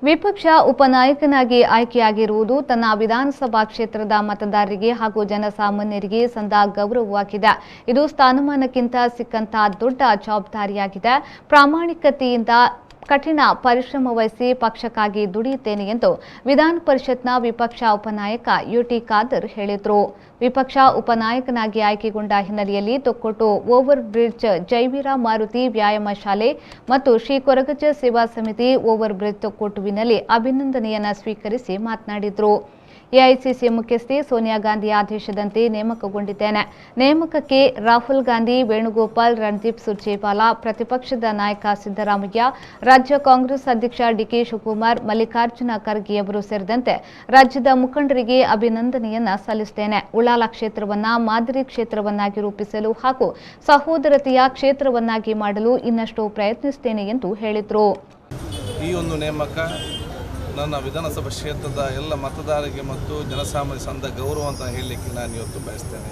ವಿಪಕ್ಷ ಉಪನಾಯಕನಾಗಿ ಆಯ್ಕೆಯಾಗಿರುವುದು ತನ್ನ ವಿಧಾನಸಭಾ ಕ್ಷೇತ್ರದ ಮತದಾರರಿಗೆ ಹಾಗೂ ಜನಸಾಮಾನ್ಯರಿಗೆ ಸಂದ ಗೌರವವಾಗಿದೆ. ಇದು ಸ್ಥಾನಮಾನಕ್ಕಿಂತ ಸಿಕ್ಕಂತ ದೊಡ್ಡ ಜವಾಬ್ದಾರಿಯಾಗಿದೆ. ಪ್ರಾಮಾಣಿಕತೆಯಿಂದ ಕಠಿಣ ಪರಿಶ್ರಮ ವಹಿಸಿ ಪಕ್ಷಕ್ಕಾಗಿ ದುಡಿಯುತ್ತೇನೆ ಎಂದು ವಿಧಾನ ಪರಿಷತ್ನ ವಿಪಕ್ಷ ಉಪನಾಯಕ ಯುಟಿ ಖಾದರ್ ಹೇಳಿದರು. ವಿಪಕ್ಷ ಉಪನಾಯಕನಾಗಿ ಆಯ್ಕೆಗೊಂಡ ಹಿನ್ನೆಲೆಯಲ್ಲಿ ತೊಕ್ಕೊಟ್ಟು ಓವರ್ ಬ್ರಿಡ್ಜ್ ಜೈವೀರ ಮಾರುತಿ ವ್ಯಾಯಾಮ ಶಾಲೆ ಮತ್ತು ಶ್ರೀ ಕೊರಗಜ್ಜ ಸೇವಾ ಸಮಿತಿ ಓವರ್ ಬ್ರಿಡ್ಜ್ ತೊಕ್ಕೊಟ್ಟುವಿನಲ್ಲಿ ಅಭಿನಂದನೆಯನ್ನು ಸ್ವೀಕರಿಸಿ ಮಾತನಾಡಿದರು. ಎಐಸಿಸಿ ಮುಖ್ಯಸ್ಥೆ ಸೋನಿಯಾ ಗಾಂಧಿ ಆದೇಶದಂತೆ ನೇಮಕಗೊಂಡಿದ್ದೇನೆ. ನೇಮಕಕ್ಕೆ ರಾಹುಲ್ ಗಾಂಧಿ, ವೇಣುಗೋಪಾಲ್, ರಣದೀಪ್ ಸುರ್ಜೇವಾಲಾ, ಪ್ರತಿಪಕ್ಷದ ನಾಯಕ ಸಿದ್ದರಾಮಯ್ಯ, ರಾಜ್ಯ ಕಾಂಗ್ರೆಸ್ ಅಧ್ಯಕ್ಷ ಡಿಕೆ ಶಿವಕುಮಾರ್, ಮಲ್ಲಿಕಾರ್ಜುನ ಖರ್ಗೆಯವರು ಸೇರಿದಂತೆ ರಾಜ್ಯದ ಮುಖಂಡರಿಗೆ ಅಭಿನಂದನೆಯನ್ನ ಸಲ್ಲಿಸುತ್ತೇನೆ. ಉಳ್ಳಾಲ ಕ್ಷೇತ್ರವನ್ನ ಮಾದರಿ ಕ್ಷೇತ್ರವನ್ನಾಗಿ ರೂಪಿಸಲು ಹಾಗೂ ಸಹೋದರತೆಯ ಕ್ಷೇತ್ರವನ್ನಾಗಿ ಮಾಡಲು ಇನ್ನಷ್ಟು ಪ್ರಯತ್ನಿಸುತ್ತೇನೆ ಎಂದು ಹೇಳಿದರು. ಈ ಒಂದು ನೇಮಕ ನನ್ನ ವಿಧಾನಸಭಾ ಕ್ಷೇತ್ರದ ಎಲ್ಲ ಮತದಾರರಿಗೆ ಮತ್ತು ಜನಸಾಮಾನ್ಯ ಸಂದ ಗೌರವ ಅಂತ ಹೇಳಲಿಕ್ಕೆ ನಾನು ಇವತ್ತು ಬಯಸ್ತೇನೆ.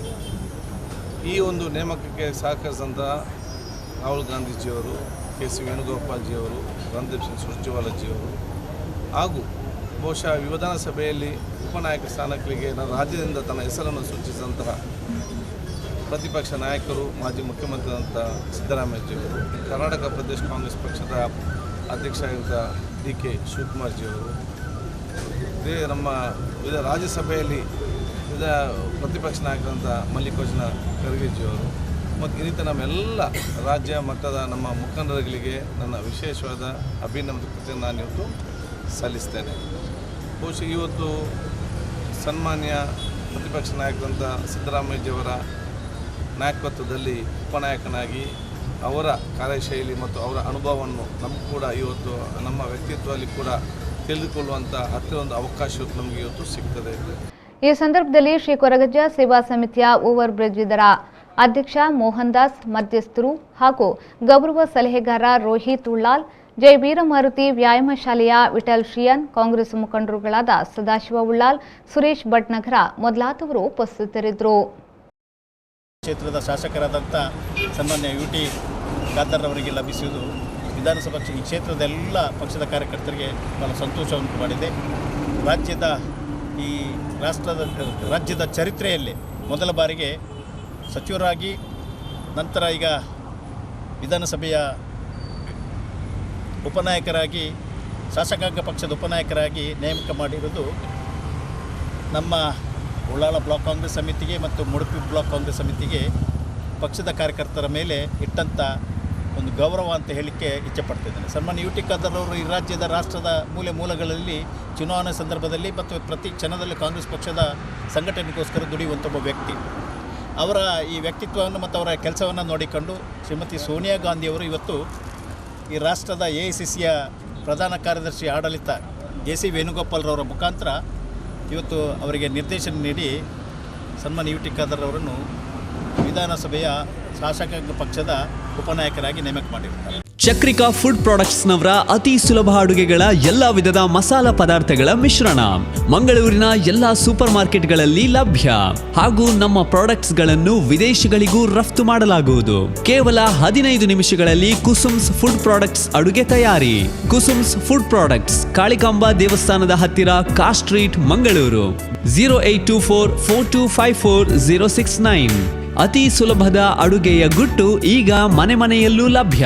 ಈ ಒಂದು ನೇಮಕಕ್ಕೆ ಸಹಕರಿಸಿದಂಥ ರಾಹುಲ್ ಗಾಂಧೀಜಿಯವರು, ಕೆ ಸಿ ವೇಣುಗೋಪಾಲ್ಜಿಯವರು, ರಣದೀಪ್ ಸಿಂಗ್ ಸುರ್ಜೇವಾಲಾಜಿಯವರು ಹಾಗೂ ಬಹುಶಃ ವಿಧಾನಸಭೆಯಲ್ಲಿ ಉಪನಾಯಕ ಸ್ಥಾನಗಳಿಗೆ ನನ್ನ ರಾಜ್ಯದಿಂದ ತನ್ನ ಹೆಸರನ್ನು ಸೂಚಿಸಿದಂತಹ ಪ್ರತಿಪಕ್ಷ ನಾಯಕರು, ಮಾಜಿ ಮುಖ್ಯಮಂತ್ರಿಯಾದಂಥ ಸಿದ್ದರಾಮಯ್ಯಜಿಯವರು, ಕರ್ನಾಟಕ ಪ್ರದೇಶ ಕಾಂಗ್ರೆಸ್ ಪಕ್ಷದ ಅಧ್ಯಕ್ಷರಾಗಿದ್ದ ಡಿ ಕೆ ಶಿವಕುಮಾರ್ಜಿಯವರು, ನಮ್ಮ ರಾಜ್ಯಸಭೆಯಲ್ಲಿ ಪ್ರತಿಪಕ್ಷ ನಾಯಕರಂಥ ಮಲ್ಲಿಕಾರ್ಜುನ ಖರ್ಗೆಜಿಯವರು ಮತ್ತು ಇನ್ನಿತರ ನಮ್ಮೆಲ್ಲ ರಾಜ್ಯ ಮಟ್ಟದ ನಮ್ಮ ಮುಖಂಡರುಗಳಿಗೆ ನನ್ನ ವಿಶೇಷವಾದ ಅಭಿನಂದನೆಯನ್ನು ನಾನು ಇವತ್ತು ಸಲ್ಲಿಸ್ತೇನೆ. ಬಹುಶಃ ಇವತ್ತು ಸನ್ಮಾನ್ಯ ಪ್ರತಿಪಕ್ಷ ನಾಯಕರಂಥ ಸಿದ್ದರಾಮಯ್ಯಜಿಯವರ ನಾಯಕತ್ವದಲ್ಲಿ ಉಪನಾಯಕನಾಗಿ ಅವರ ಕಾರ್ಯಶೈಲಿ ಮತ್ತು ಅವರ ಅನುಭವವನ್ನು ನಮಗೂ ಕೂಡ ಇವತ್ತು ನಮ್ಮ ವ್ಯಕ್ತಿತ್ವದಲ್ಲಿ ಕೂಡ ತಿಳಿದುಕೊಳ್ಳುವಂಥ ಒಂದು ಅವಕಾಶ ನಮಗೆ ಇವತ್ತು ಸಿಗ್ತದೆ. ಈ ಸಂದರ್ಭದಲ್ಲಿ ಶ್ರೀ ಕೊರಗಜ್ಜ ಸೇವಾ ಸಮಿತಿಯ ಓವರ್ ಬ್ರಿಡ್ಜ್ ಇದರ ಅಧ್ಯಕ್ಷ ಮೋಹನ್ ದಾಸ್, ಮಧ್ಯಸ್ಥರು ಹಾಗೂ ಗೌರವ ಸಲಹೆಗಾರ ರೋಹಿತ್ ಉಳ್ಳಾಲ್, ಜೈವೀರ ಮಾರುತಿ ವ್ಯಾಯಾಮ ಶಾಲೆಯ ವಿಠಲ್ ಶ್ರಿಯನ್, ಕಾಂಗ್ರೆಸ್ ಮುಖಂಡರುಗಳಾದ ಸದಾಶಿವ ಉಳ್ಳಾಲ್, ಸುರೇಶ್ ಭಟ್ನಗರ ಮೊದಲಾದವರು ಉಪಸ್ಥಿತರಿದ್ದರು. ಕ್ಷೇತ್ರದ ಶಾಸಕರಾದಂಥ ಸನ್ಮಾನ್ಯ ಯುಟಿ ಖಾದರ್ ಅವರಿಗೆ ಲಭಿಸುವುದು ವಿಧಾನಸಭಾ ಈ ಕ್ಷೇತ್ರದ ಎಲ್ಲ ಪಕ್ಷದ ಕಾರ್ಯಕರ್ತರಿಗೆ ಬಹಳ ಸಂತೋಷವನ್ನು ಮಾಡಿದೆ. ರಾಜ್ಯದ ಚರಿತ್ರೆಯಲ್ಲಿ ಮೊದಲ ಬಾರಿಗೆ ಸಚಿವರಾಗಿ ನಂತರ ಈಗ ವಿಧಾನಸಭೆಯ ಉಪನಾಯಕರಾಗಿ ಶಾಸಕಾಂಗ ಪಕ್ಷದ ಉಪನಾಯಕರಾಗಿ ನೇಮಕ ಮಾಡಿರುವುದು ನಮ್ಮ ಉಳ್ಳಾಲ ಬ್ಲಾಕ್ ಕಾಂಗ್ರೆಸ್ ಸಮಿತಿಗೆ ಮತ್ತು ಮುಡುಪಿ ಬ್ಲಾಕ್ ಕಾಂಗ್ರೆಸ್ ಸಮಿತಿಗೆ ಪಕ್ಷದ ಕಾರ್ಯಕರ್ತರ ಮೇಲೆ ಇಟ್ಟಂಥ ಒಂದು ಗೌರವ ಅಂತ ಹೇಳಲಿಕ್ಕೆ ಇಚ್ಛೆಪಡ್ತಿದ್ದೇನೆ. ಸನ್ಮಾನ್ಯ ಯುಟಿ ಖಾದರ್ ಅವರು ಈ ರಾಷ್ಟ್ರದ ಮೂಲಗಳಲ್ಲಿ ಚುನಾವಣೆ ಸಂದರ್ಭದಲ್ಲಿ ಮತ್ತು ಪ್ರತಿ ಕ್ಷಣದಲ್ಲಿ ಕಾಂಗ್ರೆಸ್ ಪಕ್ಷದ ಸಂಘಟನೆಗೋಸ್ಕರ ದುಡಿಯುವಂಥ ಒಬ್ಬ ವ್ಯಕ್ತಿ. ಅವರ ಈ ವ್ಯಕ್ತಿತ್ವವನ್ನು ಮತ್ತು ಅವರ ಕೆಲಸವನ್ನು ನೋಡಿಕೊಂಡು ಶ್ರೀಮತಿ ಸೋನಿಯಾ ಗಾಂಧಿಯವರು ಇವತ್ತು ಈ ರಾಷ್ಟ್ರದ ಎಐಸಿಸಿಯ ಪ್ರಧಾನ ಕಾರ್ಯದರ್ಶಿ ಆಡಳಿತ ಕೆ ಸಿ ವೇಣುಗೋಪಾಲ್ರವರ ಮುಖಾಂತರ ಇವತ್ತು ಅವರಿಗೆ ನಿರ್ದೇಶನ ನೀಡಿ ಸನ್ಮಾನ್ಯ ಯುಟಿ ಖಾದರ್ ಅವರನ್ನು ವಿಧಾನಸಭೆಯ ಶಾಸಕಾಂಗ ಪಕ್ಷದ ಉಪನಾಯಕರಾಗಿ ನೇಮಕ ಮಾಡಿರುತ್ತಾರೆ. ಚಕ್ರಿಕಾ ಫುಡ್ ಪ್ರಾಡಕ್ಟ್ಸ್ ನವರ ಅತಿ ಸುಲಭ ಅಡುಗೆಗಳ ಎಲ್ಲಾ ವಿಧದ ಮಸಾಲಾ ಪದಾರ್ಥಗಳ ಮಿಶ್ರಣ ಮಂಗಳೂರಿನ ಎಲ್ಲಾ ಸೂಪರ್ ಮಾರ್ಕೆಟ್ಗಳಲ್ಲಿ ಲಭ್ಯ ಹಾಗೂ ನಮ್ಮ ಪ್ರಾಡಕ್ಟ್ಸ್ ಗಳನ್ನು ವಿದೇಶಗಳಿಗೂ ರಫ್ತು ಮಾಡಲಾಗುವುದು. ಕೇವಲ 15 ನಿಮಿಷಗಳಲ್ಲಿ ಕುಸುಮ್ಸ್ ಫುಡ್ ಪ್ರಾಡಕ್ಟ್ಸ್ ಅಡುಗೆ ತಯಾರಿ. ಕುಸುಮ್ಸ್ ಫುಡ್ ಪ್ರಾಡಕ್ಟ್ಸ್, ಕಾಳಿಕಾಂಬಾ ದೇವಸ್ಥಾನದ ಹತ್ತಿರ ಕಾ ಸ್ಟ್ರೀಟ್, ಮಂಗಳೂರು. 08244254 069. ಅತಿ ಸುಲಭದ ಅಡುಗೆಯ ಗುಟ್ಟು ಈಗ ಮನೆಯಲ್ಲೂ ಲಭ್ಯ.